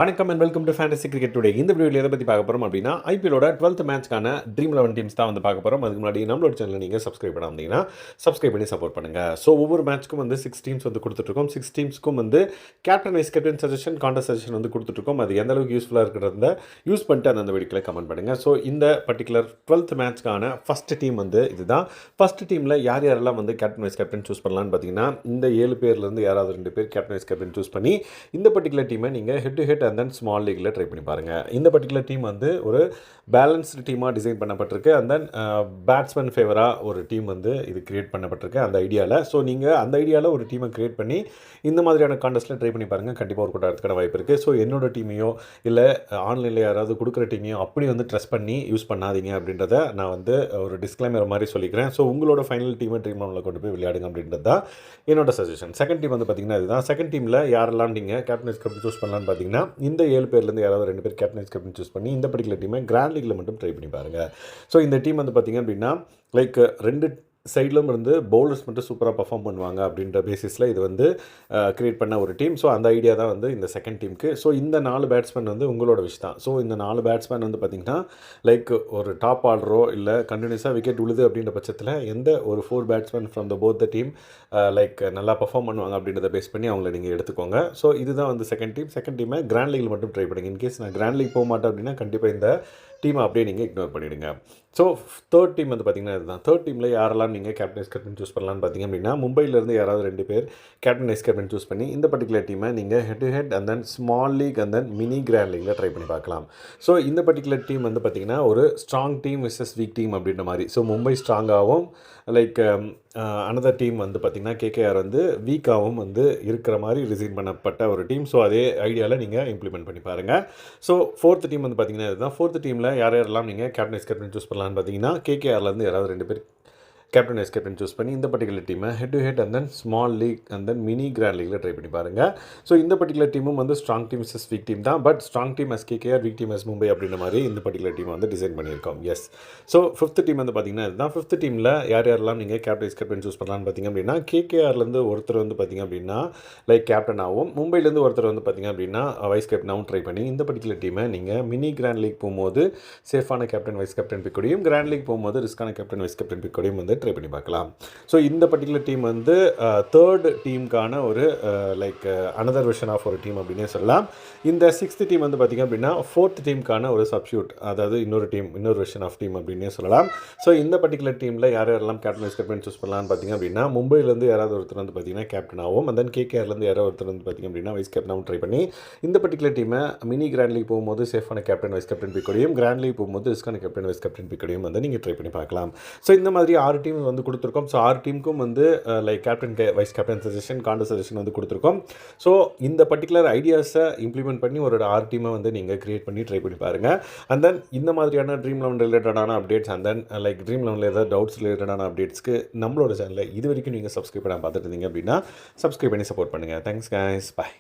வணக்கம் and welcome to fantasy cricket today. இந்த வீடியோவில் எதை பற்றி பார்க்க போகிறோம் அப்படின்னா, ஐபிஎலோட 12th மேட்ச்க்கான ட்ரீம் 11 டீம்ஸ் தான் வந்து பார்க்க போகிறோம். அதுக்கு முன்னாடி நம்மளோட சேனலில் நீங்கள் சப்ஸ்கிரைப் பண்ணாமல் சப்ஸ்கிரைப் பண்ணி சப்போர்ட் பண்ணுங்கள். ஸோ ஒவ்வொரு மேட்ச்க்கும் வந்து 6 டீம்ஸ் வந்து கொடுத்துட்ருக்கோம். 6 டீம்ஸ்க்கும் வந்து captain vice captain suggestion, contest suggestion வந்து கொடுத்துட்ருக்கோம். அது எந்த அளவுக்கு யூஸ்ஃபுல்லாக இருக்கிறத யூஸ் பண்ணிட்டு அந்த வீடியோவில் கமெண்ட் பண்ணுங்கள். ஸோ இந்த பர்டிகுலர் 12th மேட்ச்க்கான ஃபஸ்ட் டீம் வந்து இதுதான். ஃபஸ்ட் டீமில் யாரெல்லாம் வந்து கேப்டன் வைஸ் கேப்டன் சூஸ் பண்ணலான்னு பார்த்தீங்கன்னா, இந்த 7 பேர்லேருந்து யாராவது 2 பேர் கேப்டன் வைஸ் கேப்டன் சூஸ் பண்ணி இந்த பர்டிகுலர் டீமை நீங்கள் head to head and then small லீக்ல ட்ரை பண்ணி பாருங்கள். இந்த பர்டிகுலர் டீம் வந்து ஒரு பேலன்ஸ்டு டீமாக டிசைன் பண்ணப்பட்டிருக்கு. அண்ட் தென் பேட்ஸ்மேன் ஃபேவராக ஒரு டீம் வந்து இது கிரியேட் பண்ணப்பட்டிருக்கு அந்த ஐடியாவில். ஸோ நீங்கள் அந்த ஐடியாவில் ஒரு டீமை கிரியேட் பண்ணி இந்த மாதிரியான கான்டெஸ்ட்டில் ட்ரை பண்ணி பாருங்கள். கண்டிப்பாக ஒரு கூட்டத்துக்கான வாய்ப்பு இருக்குது. ஸோ என்னோட டீமையோ இல்லை ஆன்லைனில் யாராவது கொடுக்குற டீமையோ அப்படி வந்து ட்ரஸ்ட் பண்ணி யூஸ் பண்ணாதீங்க அப்படின்றத நான் வந்து ஒரு டிஸ்க்ளைமர் மாதிரி சொல்லிக்கிறேன். ஸோ உங்களோட ஃபைனல் டீமை ட்ரீம் லெவலில் கொண்டு போய் விளையாடுங்க அப்படின்றது தான் என்னோட சஜஷன். செகண்ட் டீம் வந்து பார்த்தீங்கன்னா இதுதான். செகண்ட் டீமில் யாரெல்லாம் நீங்கள் கேப்டன் வைஸ் கேப்டன் சூஸ் பண்ணலான்னு பார்த்தீங்கன்னா, இந்த 7 பேர்லேருந்து யாராவது 2 பேர் கேப்டன் வைஸ் கேப்டன் சூஸ் பண்ணி இந்த பர்டிகுலர் டீமை கிராண்ட் லீக்ல மட்டும் ட்ரை பண்ணி பாருங்கள். ஸோ இந்த டீம் வந்து பார்த்தீங்க அப்படின்னா லைக் 2 சைட்லும் இருந்து பவுலர்ஸ் மட்டும் சூப்பராக பர்ஃபார்ம் பண்ணுவாங்க அப்படின்ற பேசிஸில் இது வந்து கிரியேட் பண்ண ஒரு டீம். ஸோ அந்த ஐடியா தான் வந்து இந்த செகண்ட் டீமுக்கு. ஸோ இந்த 4 பேட்ஸ்மேன் வந்து உங்களோட விஷ் தான். ஸோ இந்த 4 பேட்ஸ்மேன் வந்து பார்த்திங்கன்னா லைக் ஒரு டாப் ஆர்டரோ இல்லை கண்டினியூஸாக விக்கெட் உழுது அப்படின்ற பட்சத்தில் எந்த ஒரு 4 batsman from the both the team like நல்லா பர்ஃபார்ம் பண்ணுவாங்க அப்படின்றத பேஸ் பண்ணி அவங்கள நீங்கள் எடுத்துக்கோங்க. ஸோ இதுதான் வந்து செகண்ட் டீம். செகண்ட் டீமை கிராண்ட் லீக்ல மட்டும் ட்ரை பண்ணுங்கள். இன்கேஸ் நான் கிராண்ட் லீக் போக மாட்டேன் அப்படின்னா கண்டிப்பாக இந்த டீமை அப்படியே நீங்கள் இக்னோர் பண்ணிவிடுங்க. ஸோ தேர்ட் டீம் வந்து பார்த்திங்கன்னா இதுதான். தேர்ட் டீமில் யாரெல்லாம் நீங்கள் கேப்டன் வைஸ் கேப்டன் சூஸ் பண்ணலான்னு பார்த்தீங்க அப்படின்னா, மும்பையிலேருந்து யாராவது 2 பேர் கேப்டன் வைஸ் கேப்டன் சூஸ் பண்ணி இந்த பர்டிகுலர் டீமை நீங்கள் head to head and then small league and then mini grand லீக்ல ட்ரை பண்ணி பார்க்கலாம். ஸோ இந்த பர்டிகுலர் டீம் வந்து பார்த்திங்கன்னா ஒரு strong team versus weak team அப்படின்ற மாதிரி. ஸோ மும்பை ஸ்ட்ராங்காகவும் லைக் அனதர் டீம் வந்து பார்த்திங்கன்னா கேகேஆர் வந்து வீக்காகவும் வந்து இருக்கிற மாதிரி டிசைன் பண்ணப்பட்ட ஒரு டீம். ஸோ அதே ஐடியாவில் நீங்கள் இம்ப்ளிமெண்ட் பண்ணி பாருங்கள். ஸோ ஃபோர்த் டீம் வந்து பார்த்திங்கன்னா இதுதான். ஃபோர்த் டீமில் யாரெல்லாம் நீங்கள் கேப்டன் வைஸ் கேப்டன் சூஸ் பண்ணலான்னு பார்த்தீங்கன்னா, கேகேஆர்லேருந்து யாராவது 2 பேர் கேப்டன் வைஸ் கேப்டன் சூஸ் பண்ணி இந்த பர்டிகுலர் டீமை head to head and then small league and then mini grand லீக்ல ட்ரை பண்ணி பாருங்கள். ஸோ இந்த பர்டிகுலர் டீமும் வந்து strong team versus weak team தான். But strong team is KKR, weak team is Mumbai அப்படின்ற மாதிரி இந்த பர்டிகுலர் டீம் வந்து டிசைன் பண்ணியிருக்கோம். எஸ். ஸோ ஃபிஃப்த் டீம் வந்து பார்த்திங்கன்னா இதுதான். ஃபிஃப்த் டீமில் யாரெல்லாம் நீங்கள் கேப்டன் வைஸ் கேப்டன் சூஸ் பண்ணலான்னு பார்த்தீங்க அப்படின்னா, கேகேஆர்லேருந்து ஒருத்தர் வந்து பார்த்திங்க அப்படின்னா லைக் கேப்டனாகவும், மும்பைலேருந்து ஒருத்தர் வந்து பார்த்திங்க அப்படின்னா வைஸ் கேப்டனாகவும் ட்ரை பண்ணி இந்த பர்டிகுலர் டீமை நீங்கள் மினி கிராண்ட் லீக் போகும்போது சேஃபான கேப்டன் வைஸ் கேப்டன் பிக்கோடையும், கிராண்ட் லீக் போகும்போது ரிஸ்கான கேப்டன் வைஸ் கேப்டன் பிக்கோடையும் வந்து ட்ரை பண்ணி பார்க்கலாம். ஸோ இந்த பர்டிகுலர் டீம் வந்து தேர்ட் டீமுக்கான ஒரு லைக் அனதர் வெர்ஷன் ஆஃப் ஒரு டீம் அப்படின்னே சொல்லலாம். இந்த 6th டீம் வந்து பார்த்திங்க அப்படின்னா 4th டீமுக்கான ஒரு சப்ஸ்டியூட், அதாவது இன்னொரு வெர்ஷன் ஆஃப் டீம் அப்படின்னே சொல்லலாம். ஸோ இந்த பர்டிகுலர் டீமில் யாரெல்லாம் கேப்டன் வைஸ் கேப்டன் சூஸ் பண்ணலான்னு பார்த்தீங்க அப்படின்னா, மும்பையிலேருந்து யாராவது ஒருத்தர் வந்து பார்த்திங்கன்னா கேப்டனாகவும், அண்ட் தென் கேகேஆர்லேருந்து யாராவது ஒருத்தர் வந்து பார்த்திங்க அப்படின்னா வைஸ் கேப்டனாகவும் ட்ரை பண்ணி இந்த பர்டிகுலர் டீமை மினி கிராண்ட் லீக் போகும்போது சேஃபான கேப்டன் வைஸ் கேப்டன் பிக்கோடையும், கிராண்ட் லீக் போகும்போது ரிஸ்கான கேப்டன் வைஸ் கேப்டன் பிக்கோடையும் வந்து நீங்கள் ட்ரை பண்ணி பார்க்கலாம். ஸோ இந்த மாதிரி 6 டீம் வந்து கொடுத்துருக்கோம். ஸோ 6 டீமுக்கும் வந்து like captain vice captain suggestion, contest suggestion வந்து கொடுத்துருக்கோம். ஸோ இந்த பர்டிகுலர் ஐடியாஸை இம்ப்ளிமெண்ட் பண்ணி ஒரு 6 டீமை வந்து நீங்கள் கிரியேட் பண்ணி ட்ரை பண்ணி பாருங்கள். அண்ட் தென் இந்த மாதிரியான ட்ரீம் 11 ரிலேட்டடான updates and then like dream 11 ஏதாவது டவுட்ஸ் ரிலேட்டடான அப்டேட்ஸ்க்கு நம்மளோட சேனலில் இது வரைக்கும் நீங்கள் சப்ஸ்கிரைப் பண்ண பார்த்துட்டு இருந்தீங்க அப்படின்னா சப்ஸ்கிரைப் பண்ணி சப்போர்ட் பண்ணுங்கள். Thanks guys, by.